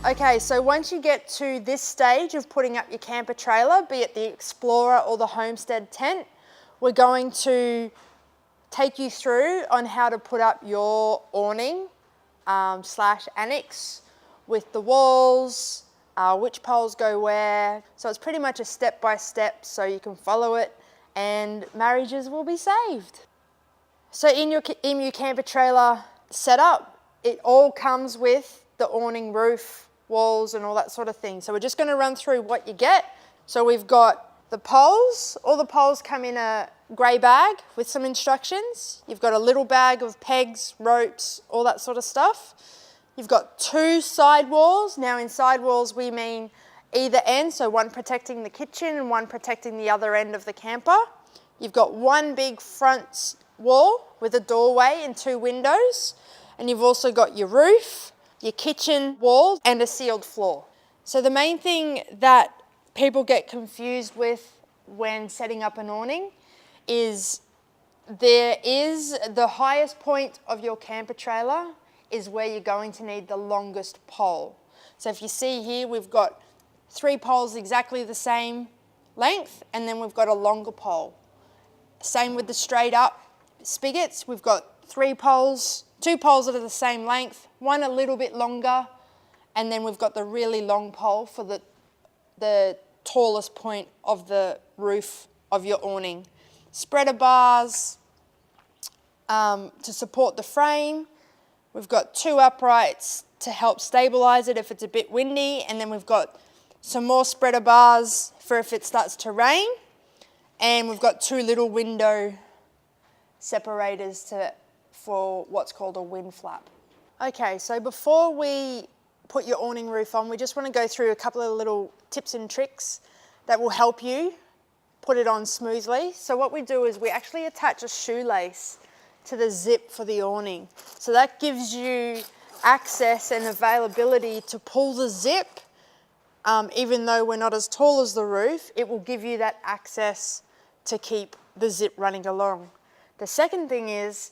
Okay, so once you get to this stage of putting up your camper trailer, be it the Explorer or the Homestead tent, we're going to take you through on how to put up your awning slash annex with the walls, which poles go where. So it's pretty much a step-by-step so you can follow it and marriages will be saved. So in your Emu camper trailer setup, it all comes with the awning roof, walls and all that sort of thing. So we're just going to run through what you get. So we've got the poles. All the poles come in a grey bag with some instructions. You've got a little bag of pegs, ropes, all that sort of stuff. You've got 2 side walls. Now in side walls we mean either end, so one protecting the kitchen and one protecting the other end of the camper. You've got 1 big front wall with a doorway and 2 windows. And you've also got your roof, your kitchen wall and a sealed floor. So the main thing that people get confused with when setting up an awning is the highest point of your camper trailer is where you're going to need the longest pole. So if you see here, we've got 3 poles exactly the same length and then we've got a longer pole. Same with the straight up spigots, we've got 3 poles, 2 poles that are the same length, 1 a little bit longer, and then we've got the really long pole for the tallest point of the roof of your awning. Spreader bars to support the frame. We've got 2 uprights to help stabilize it if it's a bit windy, and then we've got some more spreader bars for if it starts to rain, and we've got 2 little window separators for what's called a wind flap. Okay, so before we put your awning roof on, we just want to go through a couple of little tips and tricks that will help you put it on smoothly. So what we do is we actually attach a shoelace to the zip for the awning. So that gives you access and availability to pull the zip. Even though we're not as tall as the roof, it will give you that access to keep the zip running along. The second thing is,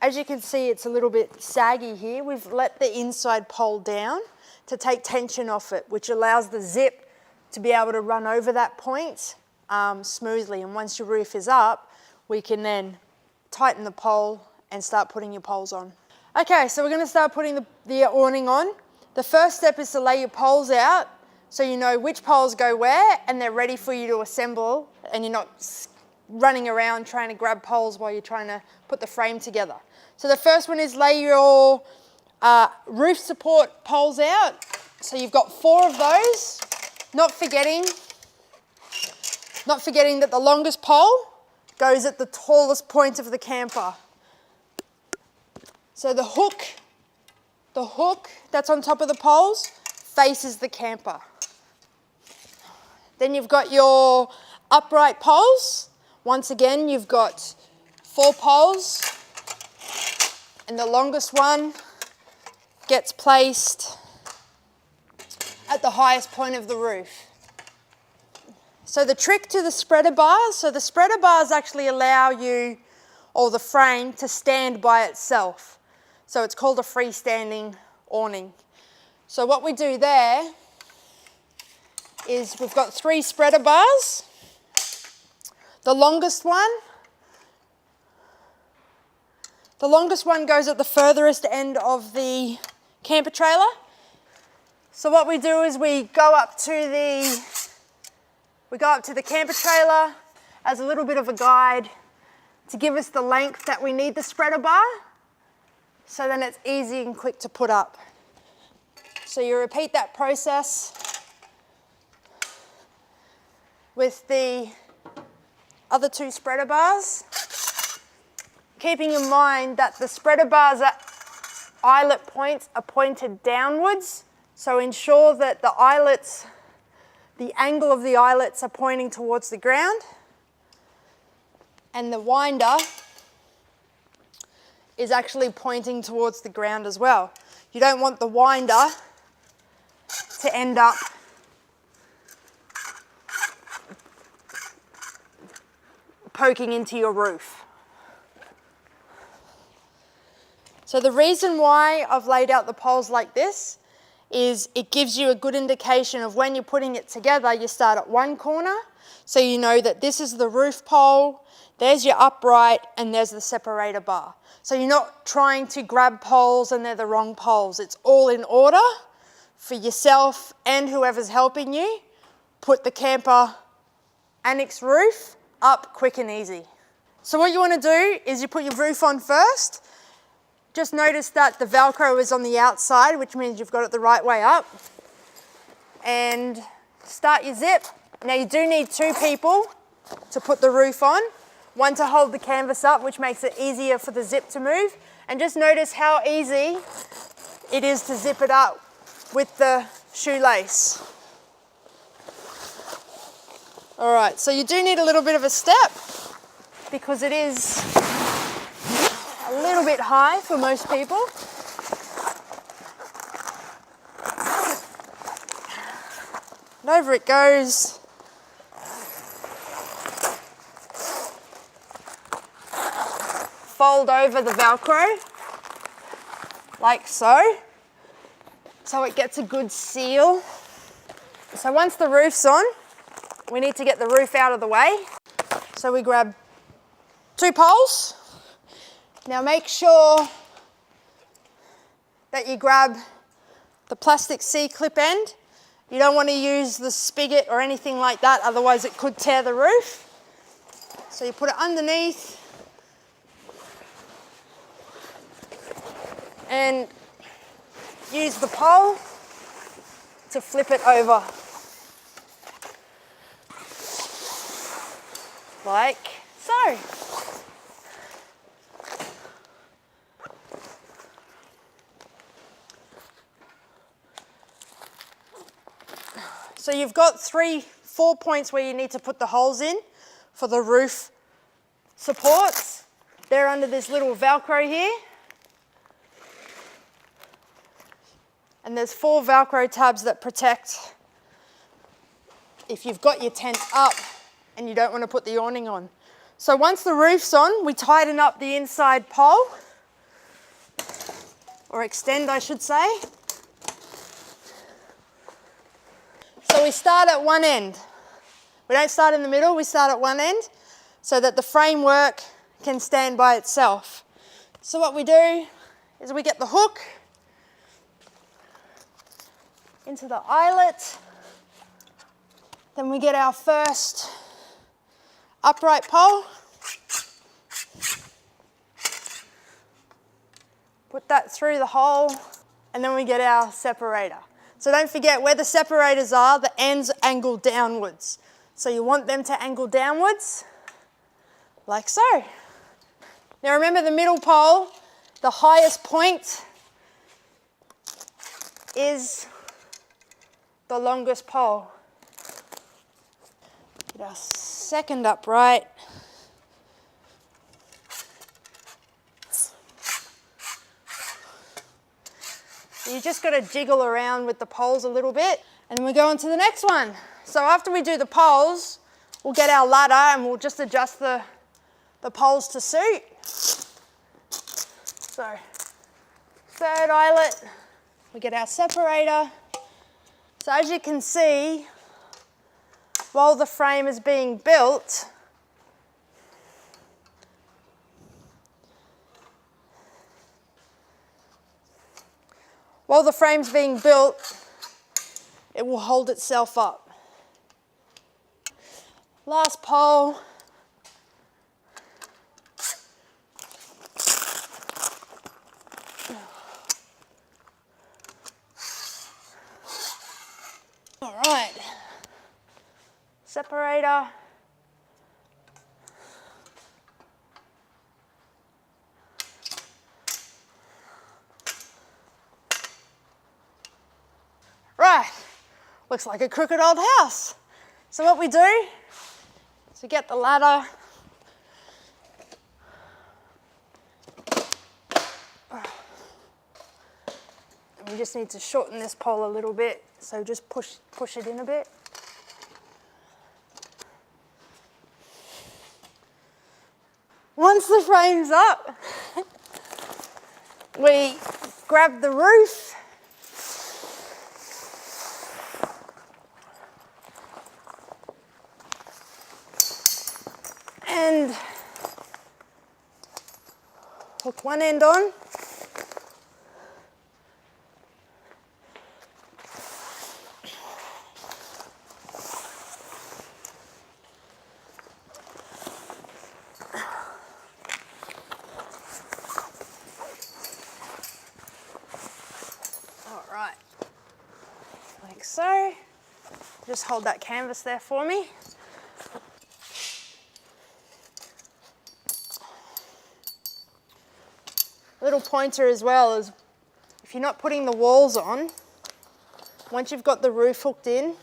as you can see, it's a little bit saggy here. We've let the inside pole down to take tension off it, which allows the zip to be able to run over that point smoothly. And once your roof is up, we can then tighten the pole and start putting your poles on. Okay, so we're going to start putting the awning on. The first step is to lay your poles out so you know which poles go where and they're ready for you to assemble and you're not running around trying to grab poles while you're trying to put the frame together. So the first one is lay your roof support poles out. So you've got 4 of those, not forgetting that the longest pole goes at the tallest point of the camper. So the hook that's on top of the poles faces the camper. Then you've got your upright poles. Once again, you've got 4 poles and the longest one gets placed at the highest point of the roof. So the trick to the spreader bars, so the spreader bars actually allow you, or the frame, to stand by itself. So it's called a freestanding awning. So what we do there is we've got 3 spreader bars. The longest one goes at the furthest end of the camper trailer. So what we do is we go up to the camper trailer as a little bit of a guide to give us the length that we need the spreader bar, so then it's easy and quick to put up. So you repeat that process with the other 2 spreader bars, keeping in mind that the spreader bars at eyelet points are pointed downwards, so ensure that the angle of the eyelets are pointing towards the ground, and the winder is actually pointing towards the ground as well. You don't want the winder to end up poking into your roof. So the reason why I've laid out the poles like this is it gives you a good indication of when you're putting it together. You start at one corner, so you know that this is the roof pole, there's your upright, and there's the separator bar. So you're not trying to grab poles and they're the wrong poles. It's all in order for yourself and whoever's helping you. Put the camper annex roof up quick and easy. So what you want to do is you put your roof on first. Just notice that the Velcro is on the outside, which means you've got it the right way up. And start your zip. Now you do need 2 people to put the roof on. One to hold the canvas up, which makes it easier for the zip to move. And just notice how easy it is to zip it up with the shoelace. All right, so you do need a little bit of a step because it is a little bit high for most people. And over it goes. Fold over the Velcro, like so it gets a good seal. So once the roof's on, we need to get the roof out of the way. So we grab 2 poles. Now make sure that you grab the plastic C-clip end. You don't want to use the spigot or anything like that, otherwise it could tear the roof. So you put it underneath and use the pole to flip it over. Like so. So you've got 4 points where you need to put the holes in for the roof supports. They're under this little Velcro here. And there's 4 Velcro tabs that protect if you've got your tent up and you don't want to put the awning on. So once the roof's on, we tighten up the inside pole, or extend I should say. So we start at one end. We don't start in the middle, we start at one end so that the framework can stand by itself. So what we do is we get the hook into the eyelet, then we get our first upright pole, put that through the hole, and then we get our separator. So don't forget where the separators are, the ends angle downwards. So you want them to angle downwards, like so. Now remember the middle pole, the highest point is the longest pole. Get our second upright. You just got to jiggle around with the poles a little bit, and we go on to the next one. So after we do the poles, we'll get our ladder and we'll just adjust the poles to suit. So third eyelet, we get our separator. So as you can see, while the frame is being built, it will hold itself up. Last pole. All right, separator. Right, looks like a crooked old house. So what we do is we get the ladder, and we just need to shorten this pole a little bit, so just push it in a bit. Once the frame's up, we grab the roof And hook one end on. All right, like so. Just hold that canvas there for me. Little pointer as well is if you're not putting the walls on, once you've got the roof hooked in,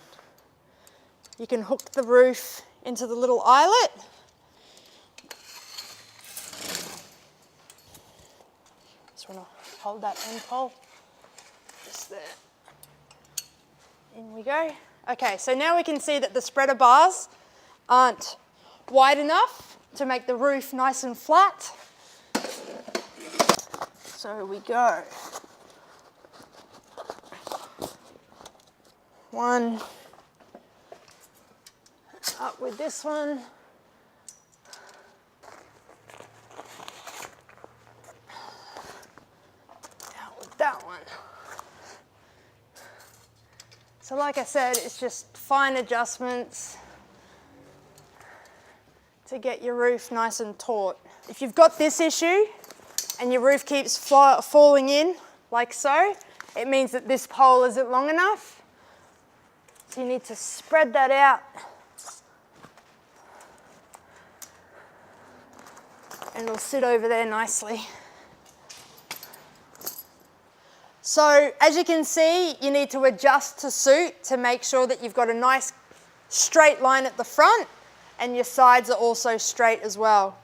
you can hook the roof into the little eyelet. Just want to hold that end pole. Just there. In we go. Okay, so now we can see that the spreader bars aren't wide enough to make the roof nice and flat. So we go. One, up with this one. Out with that one. So like I said, it's just fine adjustments to get your roof nice and taut. If you've got this issue and your roof keeps falling in like so, it means that this pole isn't long enough. So you need to spread that out and it'll sit over there nicely. So as you can see, you need to adjust to suit to make sure that you've got a nice straight line at the front and your sides are also straight as well.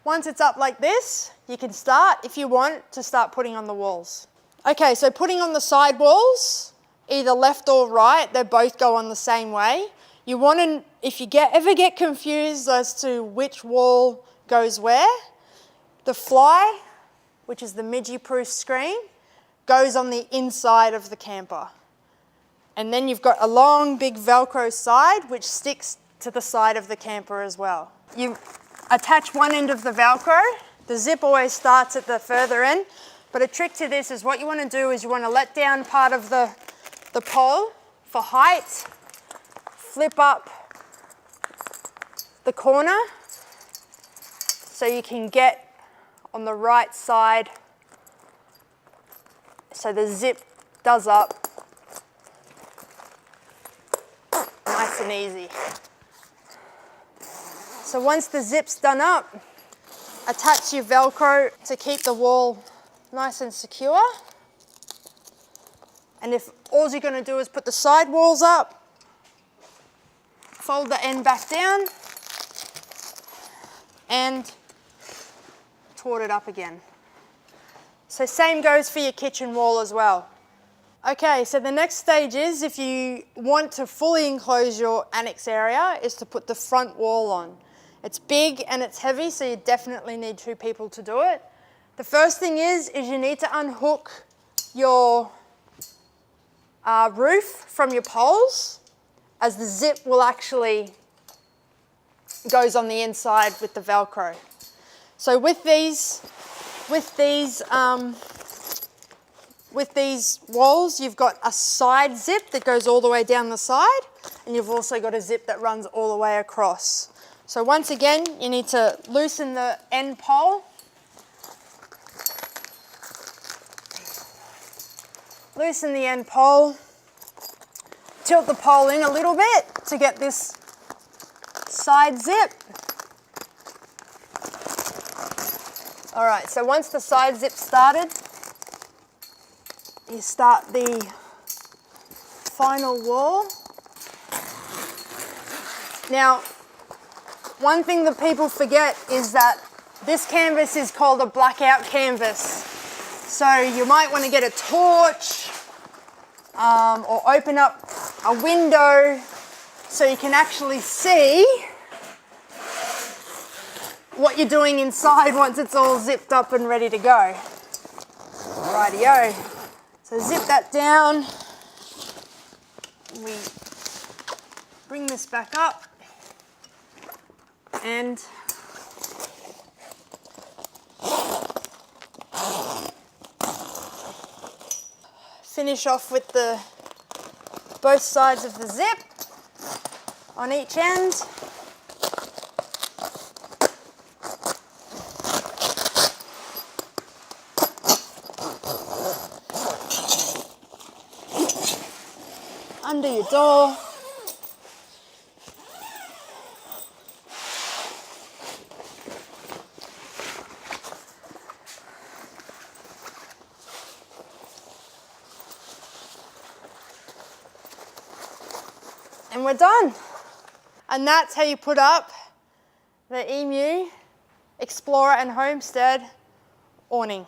Once it's up like this, you can start, if you want, to start putting on the walls. Okay, so putting on the side walls, either left or right, they both go on the same way. You want to, if you ever get confused as to which wall goes where, the fly, which is the midgie-proof screen, goes on the inside of the camper. And then you've got a long, big Velcro side, which sticks to the side of the camper as well. You attach one end of the Velcro. The zip always starts at the further end. But a trick to this is what you want to do is you want to let down part of the pole for height, flip up the corner so you can get on the right side so the zip does up nice and easy. So once the zip's done up, attach your Velcro to keep the wall nice and secure. And if all you're going to do is put the side walls up, fold the end back down and taut it up again. So same goes for your kitchen wall as well. Okay, so the next stage is, if you want to fully enclose your annex area, is to put the front wall on. It's big and it's heavy, so you definitely need 2 people to do it. The first thing is you need to unhook your roof from your poles, as the zip will actually goes on the inside with the Velcro. So with these walls, you've got a side zip that goes all the way down the side, and you've also got a zip that runs all the way across. So once again, you need to loosen the end pole. Loosen the end pole. Tilt the pole in a little bit to get this side zip. All right, so once the side zip started, you start the final wall. Now, one thing that people forget is that this canvas is called a blackout canvas. So you might want to get a torch or open up a window so you can actually see what you're doing inside once it's all zipped up and ready to go. Rightio. So zip that down. We bring this back up and finish off with the both sides of the zip on each end. Under your door. And we're done. And that's how you put up the Emu, Explorer and Homestead awning.